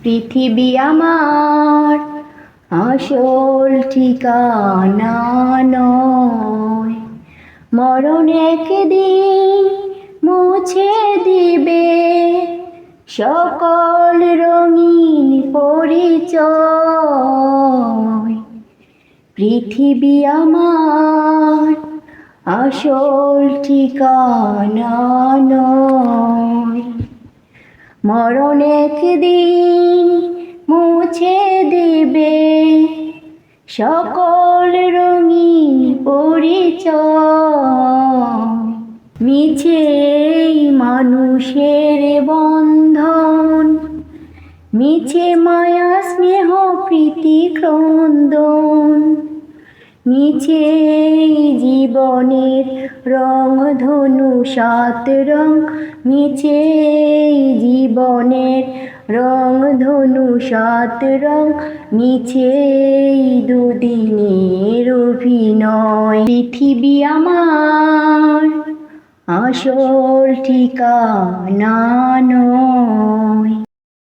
পৃথিবী আমার আসল ঠিকানা নয়, মরণ একদিন মুছে দিবে সকল রঙিন পরিচয়। পৃথিবী আমার আসল ঠিকানা নয়, মরণ একদিন মুছে দিবে সকল রঙিন পরিচয়। মিছে মানুষের বন্ধন, মিছে মায়া স্নেহ প্রীতি ক্রন্দন, মিছে জীবনের রং ধনু সাত রং, মিছে জীবনের রং ধনু সাত রং, মিছে দুদিনের অভিনয়। পৃথিবী আমার আসল ঠিকানা নয়।